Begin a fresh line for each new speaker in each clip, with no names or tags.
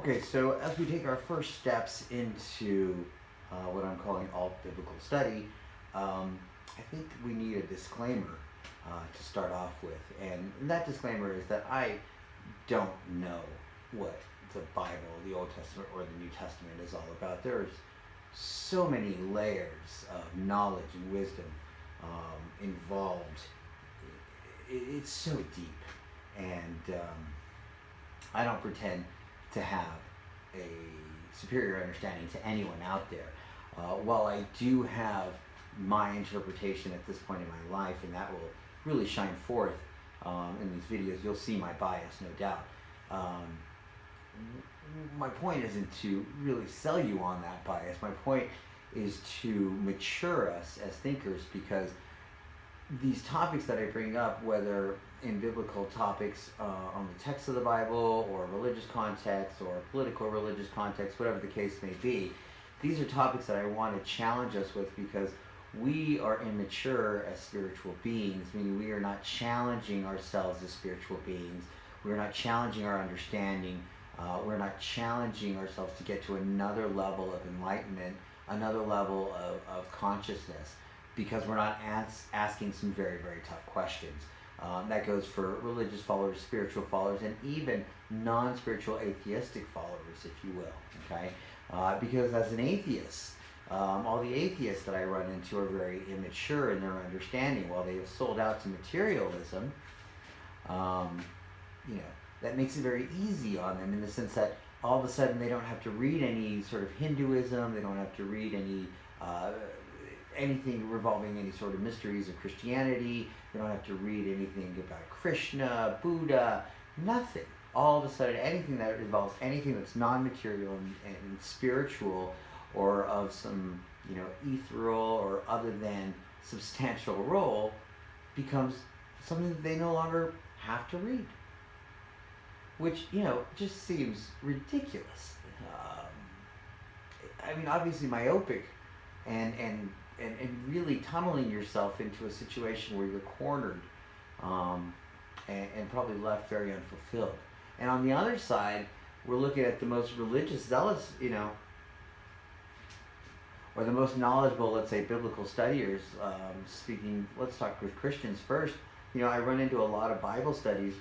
Okay, so as we take our first steps into what I'm calling alt biblical study, I think we need a disclaimer to start off with. And that disclaimer is that I don't know what the Bible, the Old Testament, or the New Testament is all about. There's so many layers of knowledge and wisdom involved. It's so deep. And I don't pretend to have a superior understanding to anyone out there. While I do have my interpretation at this point in my life, and that will really shine forth in these videos, you'll see my bias, no doubt. My point isn't to really sell you on that bias. My point is to mature us as thinkers, because these topics that I bring up, whether in biblical topics on the text of the Bible, or religious context, or political religious context, whatever the case may be, these are topics that I want to challenge us with, because we are immature as spiritual beings, meaning we are not challenging ourselves as spiritual beings. We're not challenging our understanding. We're not challenging ourselves to get to another level of enlightenment, another level of consciousness, because we're not asking some very, very tough questions. That goes for religious followers, spiritual followers, and even non-spiritual atheistic followers, if you will, okay? Because as an atheist, all the atheists that I run into are very immature in their understanding. While they have sold out to materialism, that makes it very easy on them, in the sense that all of a sudden they don't have to read any sort of Hinduism, they don't have to read any anything revolving any sort of mysteries of Christianity, they don't have to read anything about Krishna, Buddha, nothing. All of a sudden, anything that involves anything that's non-material and spiritual, or of some, ethereal or other than substantial role, becomes something that they no longer have to read. Which, just seems ridiculous. Obviously myopic, and really tunneling yourself into a situation where you're cornered, and probably left very unfulfilled. And on the other side, we're looking at the most religious, zealous, or the most knowledgeable, let's say, biblical studiers. Speaking, let's talk with Christians first. I run into a lot of Bible studies,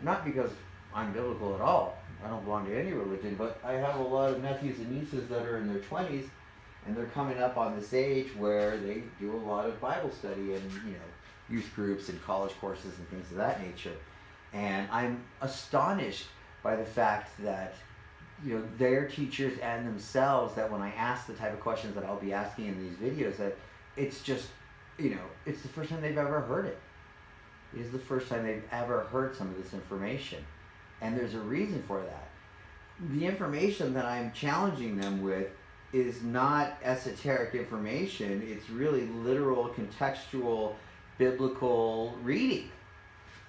not because I'm biblical at all. I don't belong to any religion, but I have a lot of nephews and nieces that are in their 20s, and they're coming up on this age where they do a lot of Bible study and, youth groups and college courses and things of that nature. And I'm astonished by the fact that, their teachers and themselves, that when I ask the type of questions that I'll be asking in these videos, that it's just, it's the first time they've ever heard it. It is the first time they've ever heard some of this information. And there's a reason for that. The information that I'm challenging them with is not esoteric information. It's really literal, contextual, biblical reading.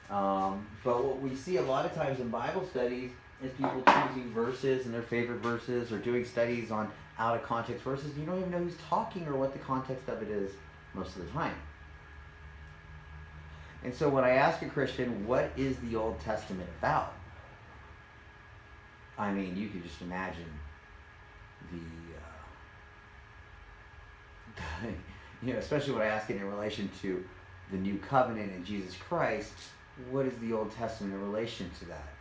But what we see a lot of times in Bible studies is people choosing verses and their favorite verses, or doing studies on out of context verses. You don't even know who's talking or what the context of it is most of the time. And so when I ask a Christian, what is the Old Testament about? You could just imagine especially when I ask it in relation to the New Covenant and Jesus Christ, what is the Old Testament in relation to that?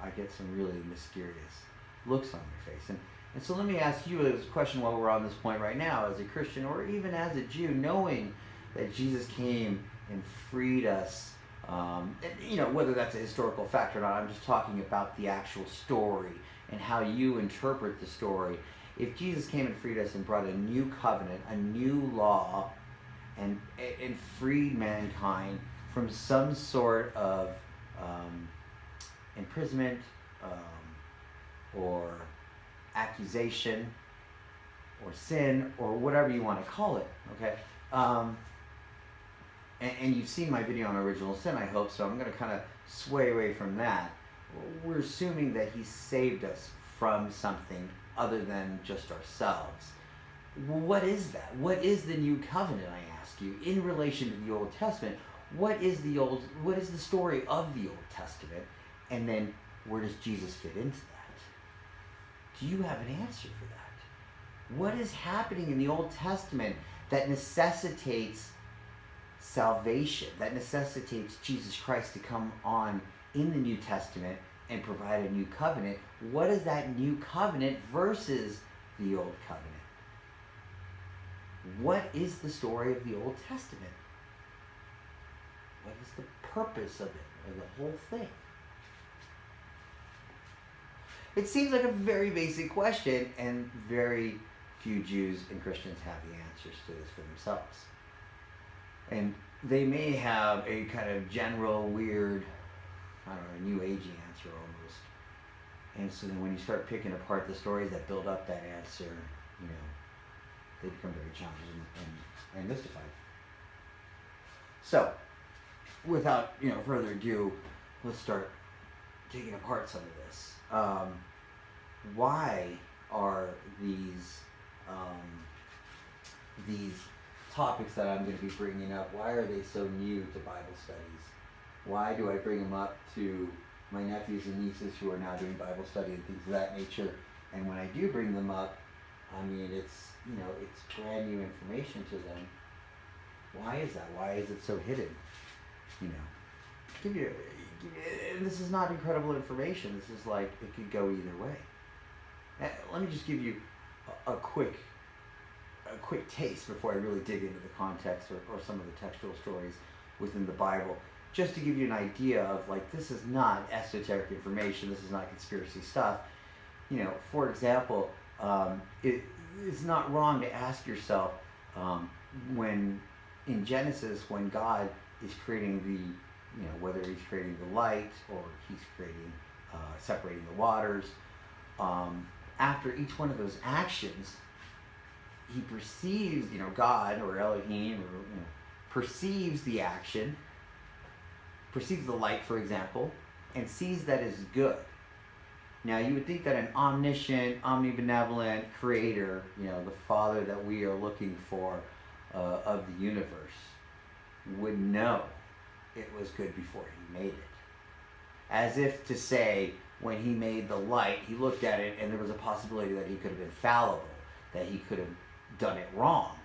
I get some really mysterious looks on their face. And so let me ask you this question while we're on this point right now, as a Christian, or even as a Jew, knowing that Jesus came and freed us, whether that's a historical fact or not, I'm just talking about the actual story and how you interpret the story. If Jesus came and freed us and brought a new covenant, a new law, and freed mankind from some sort of imprisonment, or accusation, or sin, or whatever you want to call it, okay? And you've seen my video on original sin, I hope, so I'm going to kind of sway away from that. We're assuming that he saved us from something other than just ourselves. What is that? What is the new covenant, I ask you, in relation to the Old Testament? What is the story of the Old Testament? And then where does Jesus fit into that? Do you have an answer for that? What is happening in the Old Testament that necessitates salvation, that necessitates Jesus Christ to come on in the New Testament and provide a new covenant? What is that new covenant versus the Old Covenant? What is the story of the Old Testament? What is the purpose of it, or the whole thing? It seems like a very basic question, and very few Jews and Christians have the answers to this for themselves. And they may have a kind of general, weird, I don't know, new agey answer almost. And so then when you start picking apart the stories that build up that answer, you know, they become very challenging and mystified. So, without further ado, let's start taking apart some of this. Why are these topics that I'm going to be bringing up, why are they so new to Bible studies? Why do I bring them up to my nephews and nieces who are now doing Bible study and things of that nature? And when I do bring them up, I mean, it's brand new information to them. Why is that? Why is it so hidden? This is not incredible information. This is like, it could go either way. Let me just give you a quick taste before I really dig into the context or some of the textual stories within the Bible, just to give you an idea of, like, this is not esoteric information. This is not conspiracy stuff. For example, it's not wrong to ask yourself, when in Genesis, when God is creating whether he's creating the light or he's creating, separating the waters, after each one of those actions, he perceives, God or Elohim, perceives the action, perceives the light, for example, and sees that as good. Now, you would think that an omniscient, omnibenevolent creator, the Father that we are looking for of the universe, would know it was good before he made it. As if to say, when he made the light, he looked at it and there was a possibility that he could have been fallible, that he could have done it wrong.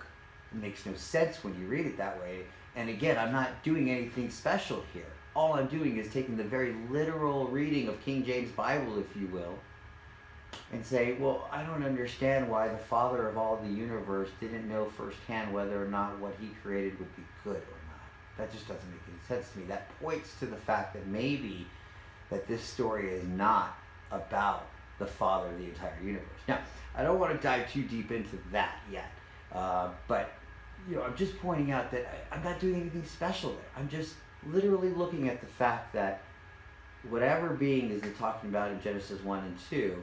It makes no sense when you read it that way. And again, I'm not doing anything special here. All I'm doing is taking the very literal reading of King James Bible, if you will, and say, well, I don't understand why the Father of all the universe didn't know firsthand whether or not what he created would be good or not. That just doesn't make any sense to me. That points to the fact that maybe that this story is not about the Father of the entire universe. Now, I don't want to dive too deep into that yet, but I'm just pointing out that I'm not doing anything special there. I'm just literally looking at the fact that whatever being is they're talking about in Genesis 1 and 2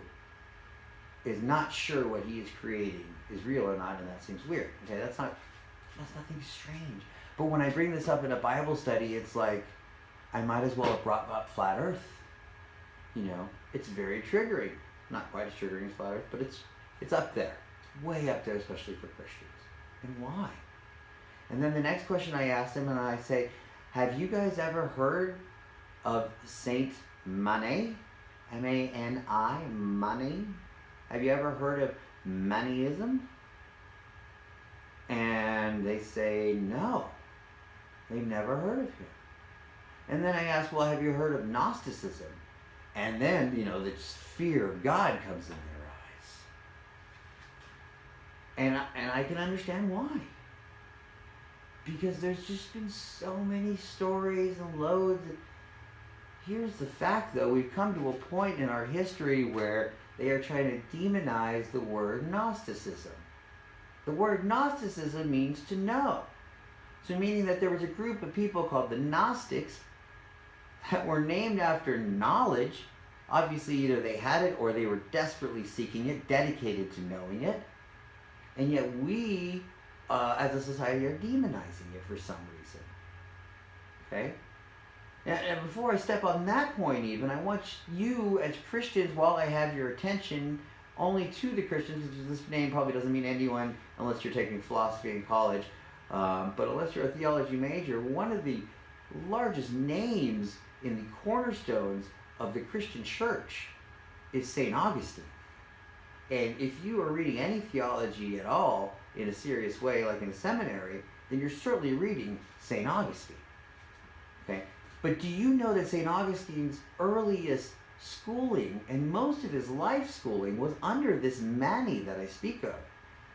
is not sure what he is creating is real or not, and that seems weird. Okay, that's nothing strange. But when I bring this up in a Bible study, it's like I might as well have brought up flat Earth. It's very triggering. Not quite as triggering as flat Earth, but it's up there. It's way up there, especially for Christians. And why? And then the next question I ask them, and I say, have you guys ever heard of Saint Mani? M-A-N-I, Mani? Have you ever heard of Maniism? And they say no. They've never heard of him. And then I ask, well, have you heard of Gnosticism? And then, the fear of God comes in their eyes. And I can understand why. Because there's just been so many stories and loads. Here's the fact, though. We've come to a point in our history where they are trying to demonize the word Gnosticism. The word Gnosticism means to know. So meaning that there was a group of people called the Gnostics that were named after knowledge. Obviously, either they had it or they were desperately seeking it, dedicated to knowing it. And yet we, as a society, are demonizing it for some reason. Okay? And before I step on that point even, I want you as Christians, while I have your attention only to the Christians, because this name probably doesn't mean anyone unless you're taking philosophy in college, but unless you're a theology major, one of the largest names in the cornerstones of the Christian church is St. Augustine. And if you are reading any theology at all in a serious way, like in a seminary, then you're certainly reading St. Augustine. Okay? But do you know that St. Augustine's earliest schooling and most of his life schooling was under this Mani that I speak of?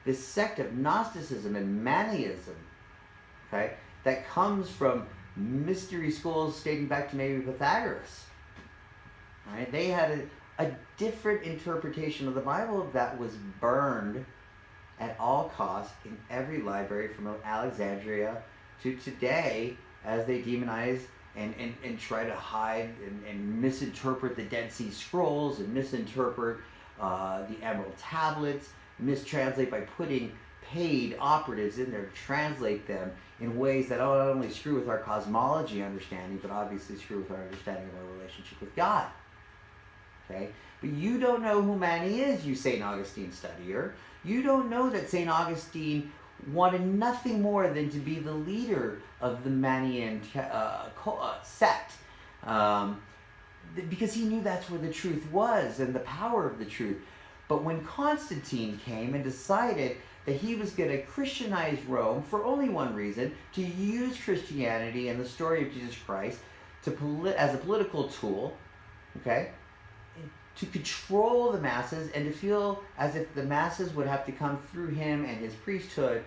This sect of Gnosticism and Maniaism, okay, that comes from mystery schools dating back to maybe Pythagoras. Right? They had a different interpretation of the Bible that was burned at all costs in every library from Alexandria to today, as they demonize and try to hide and misinterpret the Dead Sea Scrolls and misinterpret the Emerald Tablets, mistranslate by putting paid operatives in there to translate them in ways that not only screw with our cosmology understanding, but obviously screw with our understanding of our relationship with God. Okay? But you don't know who Mani is, you St. Augustine studier. You don't know that St. Augustine wanted nothing more than to be the leader of the Manian sect. Because he knew that's where the truth was and the power of the truth. But when Constantine came and decided that he was going to Christianize Rome for only one reason, to use Christianity and the story of Jesus Christ as a political tool, okay, to control the masses and to feel as if the masses would have to come through him and his priesthood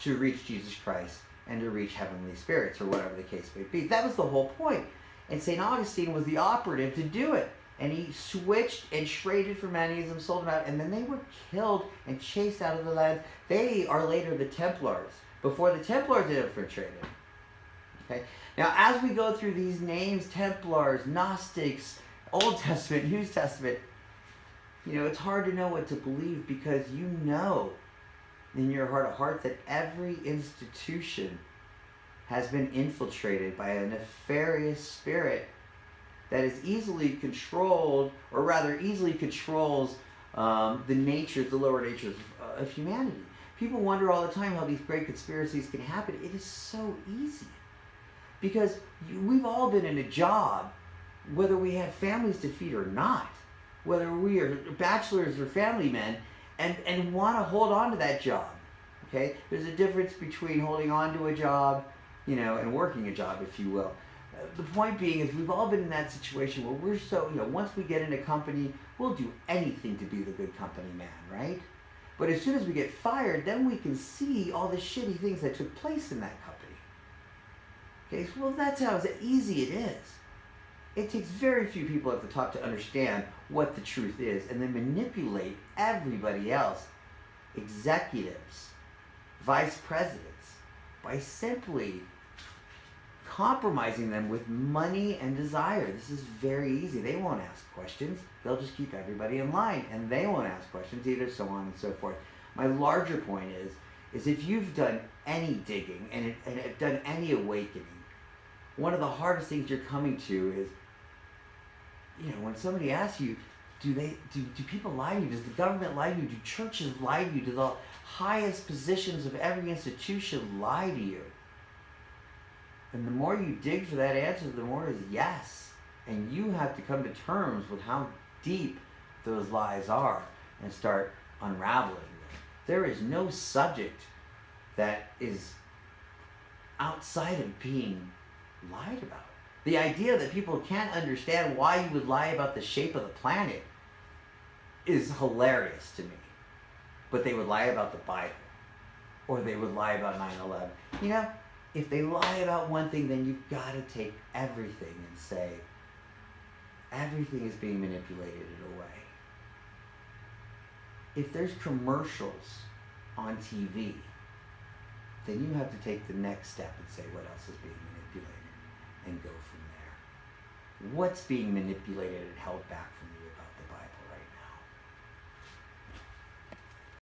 to reach Jesus Christ and to reach heavenly spirits, or whatever the case may be. That was the whole point. And St. Augustine was the operative to do it. And he switched and traded for Maniaism, sold them out, and then they were killed and chased out of the land. They are later the Templars, before the Templars infiltrated. Okay? Now, as we go through these names, Templars, Gnostics, Old Testament, New Testament, you know, it's hard to know what to believe, because you know in your heart of hearts that every institution has been infiltrated by a nefarious spirit that is easily controlled, or rather easily controls the natures, the lower natures of humanity. People wonder all the time how these great conspiracies can happen. It is so easy. Because we've all been in a job, whether we have families to feed or not, whether we are bachelors or family men, and want to hold on to that job. Okay? There's a difference between holding on to a job, you know, and working a job, if you will. The point being is we've all been in that situation where we're so, you know, once we get in a company, we'll do anything to be the good company man, right? But as soon as we get fired, then we can see all the shitty things that took place in that company. Okay, so, well, that's how easy it is. It takes very few people at the top to understand what the truth is and then manipulate everybody else, executives, vice presidents, by simply compromising them with money and desire. This is very easy. They won't ask questions. They'll just keep everybody in line, and they won't ask questions either, so on and so forth. My larger point is if you've done any digging and done any awakening, one of the hardest things you're coming to is, you know, when somebody asks you, do people lie to you? Does the government lie to you? Do churches lie to you? Do the highest positions of every institution lie to you? And the more you dig for that answer, the more is yes. And you have to come to terms with how deep those lies are and start unraveling them. There is no subject that is outside of being lied about. The idea that people can't understand why you would lie about the shape of the planet is hilarious to me. But they would lie about the Bible. Or they would lie about 9/11. You know, if they lie about one thing, then you've got to take everything and say, everything is being manipulated in a way. If there's commercials on TV, then you have to take the next step and say what else is being manipulated and go from there. What's being manipulated and held back from